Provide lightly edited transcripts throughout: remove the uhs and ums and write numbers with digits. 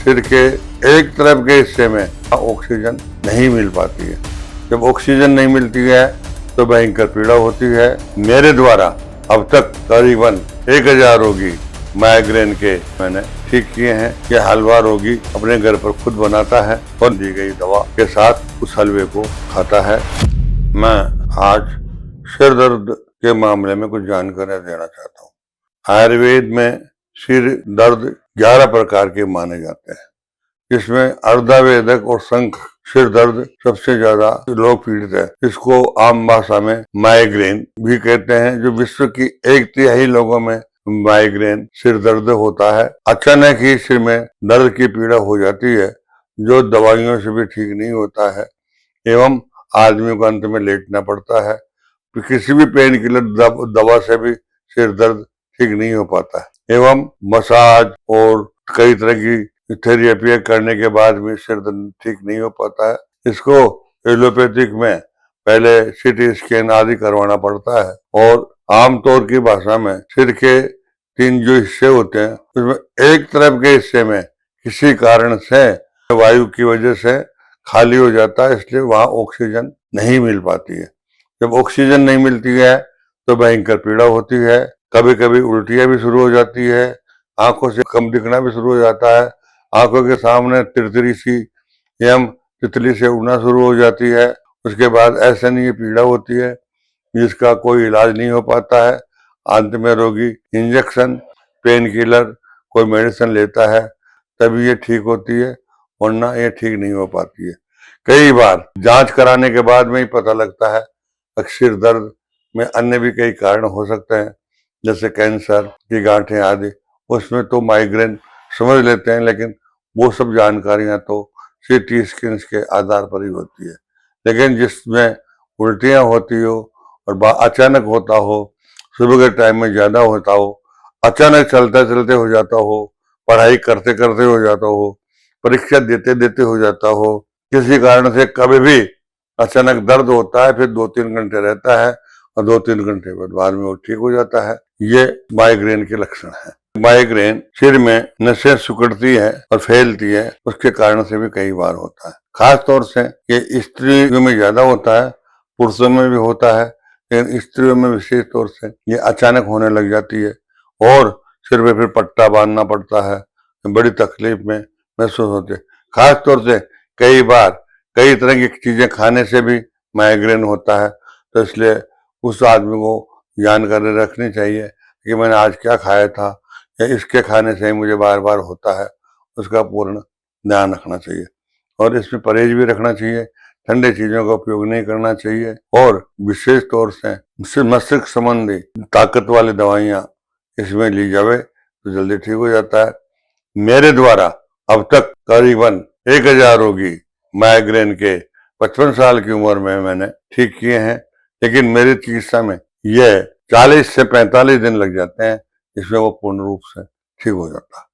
सिर के एक तरफ के हिस्से में ऑक्सीजन नहीं मिल पाती है। जब ऑक्सीजन नहीं मिलती है तो भयंकर पीड़ा होती है। मेरे द्वारा अब तक करीबन 1000 रोगी माइग्रेन के मैंने ठीक किए हैं। यह हलवा रोगी अपने घर पर खुद बनाता है और दी गई दवा के साथ उस हलवे को खाता है। मैं आज सिर दर्द के मामले में कुछ जानकारी देना चाहता हूँ। आयुर्वेद में सिर दर्द 11 प्रकार के माने जाते हैं, जिसमें अर्धावेदक और शंख सिर दर्द सबसे ज्यादा लोग पीड़ित है। इसको आम भाषा में माइग्रेन भी कहते हैं, जो विश्व की 1/3 लोगों में माइग्रेन सिर दर्द होता है। अचानक ही सिर में दर्द की पीड़ा हो जाती है, जो दवाइयों से भी ठीक नहीं होता है एवं आदमी को अंत में लेटना पड़ता है। किसी भी पेन किलर दवा से भी सिर दर्द ठीक नहीं हो पाता है एवं मसाज और कई तरह की थेरेपी करने के बाद भी सिर दर्द ठीक नहीं हो पाता है। इसको एलोपैथिक में पहले सीटी स्कैन आदि करवाना पड़ता है और आमतौर की भाषा में सिर के 3 जो हिस्से होते हैं, उसमें एक तरफ के हिस्से में किसी कारण से वायु की वजह से खाली हो जाता है, इसलिए वहां ऑक्सीजन नहीं मिल पाती है। जब ऑक्सीजन नहीं मिलती है तो भयंकर पीड़ा होती है। कभी कभी उल्टियां भी शुरू हो जाती है, आंखों से कम दिखना भी शुरू हो जाता है, आंखों के सामने तिरतिरी सी एवं तितली से उड़ना शुरू हो जाती है। उसके बाद ऐसे नहीं पीड़ा होती है जिसका कोई इलाज नहीं हो पाता है। अंत में रोगी इंजेक्शन, पेन किलर, कोई मेडिसिन लेता है, तभी ये ठीक होती है, वरना ये ठीक नहीं हो पाती है। कई बार जांच कराने के बाद में ही पता लगता है सिर दर्द में अन्य भी कई कारण हो सकते हैं, जैसे कैंसर की गांठें आदि। उसमें तो माइग्रेन समझ लेते हैं, लेकिन वो सब जानकारियां तो सीटी स्कैन के आधार पर ही होती है। लेकिन जिसमें उल्टियां होती हो और अचानक होता हो, सुबह के टाइम में ज्यादा होता हो, अचानक चलते चलते हो जाता हो, पढ़ाई करते करते हो जाता हो, परीक्षा देते देते हो जाता हो, किसी कारण से कभी भी अचानक दर्द होता है, फिर 2-3 घंटे रहता है और 2-3 घंटे बाद में वो ठीक हो जाता है। ये माइग्रेन के लक्षण है। माइग्रेन सिर में नसें सिकुड़ती है और फैलती है, उसके कारण से भी कई बार होता है। खास तौर से ये स्त्रियों में ज्यादा होता है, पुरुषों में भी होता है, लेकिन स्त्रियों में विशेष तौर से ये अचानक होने लग जाती है और सिर में फिर पट्टा बांधना पड़ता है। बड़ी तकलीफ में महसूस होती है। खास तौर से कई बार कई तरह की चीजें खाने से भी माइग्रेन होता है, तो इसलिए उस आदमी को जानकारी रखनी चाहिए कि मैंने आज क्या खाया था या इसके खाने से ही मुझे बार बार होता है, उसका पूर्ण ध्यान रखना चाहिए। और इसमें परहेज भी रखना चाहिए, ठंडे चीजों का उपयोग नहीं करना चाहिए और विशेष तौर से मस्तिष्क संबंधी ताकत वाली दवाइयां इसमें ली जावे तो जल्दी ठीक हो जाता है। मेरे द्वारा अब तक करीबन 1000 रोगी माइग्रेन के 55 साल की उम्र में मैंने ठीक किए हैं, लेकिन मेरी चिकित्सा में यह 40 से 45 दिन लग जाते हैं, इसमें वो पूर्ण रूप से ठीक हो जाता है।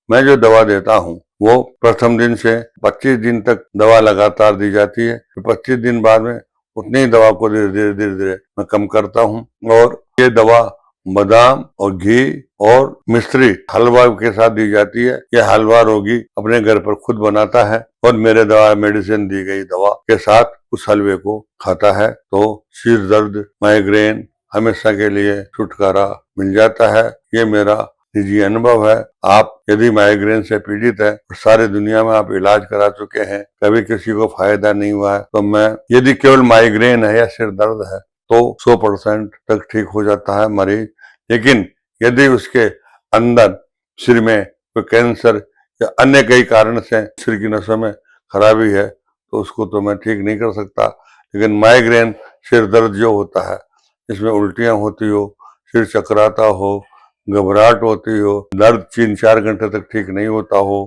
मैं जो दवा देता हूँ वो प्रथम दिन से 25 दिन तक दवा लगातार दी जाती है। 25 दिन बाद में उतनी ही दवा को धीरे धीरे मैं कम करता हूँ और ये दवा बादाम और घी और मिश्री हलवा के साथ दी जाती है। यह हलवा रोगी अपने घर पर खुद बनाता है और मेरे दवा मेडिसिन दी गई दवा के साथ उस हलवे को खाता है, तो सिर दर्द, माइग्रेन हमेशा के लिए छुटकारा मिल जाता है। ये मेरा निजी अनुभव है। आप यदि माइग्रेन से पीड़ित है और सारी दुनिया में आप इलाज करा चुके हैं, कभी किसी को फायदा नहीं हुआ है, तो मैं यदि केवल माइग्रेन है या सिर दर्द है तो 100% तक ठीक हो जाता है मरीज। लेकिन यदि उसके अंदर सिर में कोई कैंसर या अन्य कई कारण से सिर की नसों में खराबी है तो उसको तो मैं ठीक नहीं कर सकता। लेकिन माइग्रेन सिर दर्द जो होता है, इसमें उल्टियां होती हो, सिर चकराता हो, घबराहट होती हो, दर्द 3-4 घंटे तक ठीक नहीं होता हो,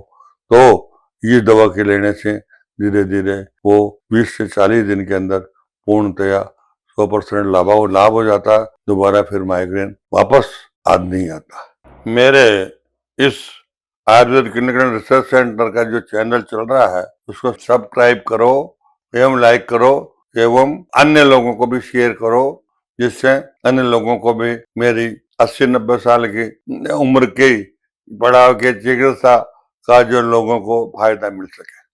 तो ये दवा के लेने से धीरे धीरे वो 20 से 40 दिन के अंदर पूर्णतया 100% लाभ हो जाता है। दोबारा फिर माइग्रेन वापस आज नहीं आता। मेरे इस Ayurveda clinic and research centre का जो चैनल चल रहा है उसको सब्सक्राइब करो एवं लाइक करो एवं अन्य लोगों को भी शेयर करो, जिससे अन्य लोगों को भी मेरी 80-90 साल की उम्र के पड़ाव के चिकित्सा का जो लोगों को फायदा मिल सके।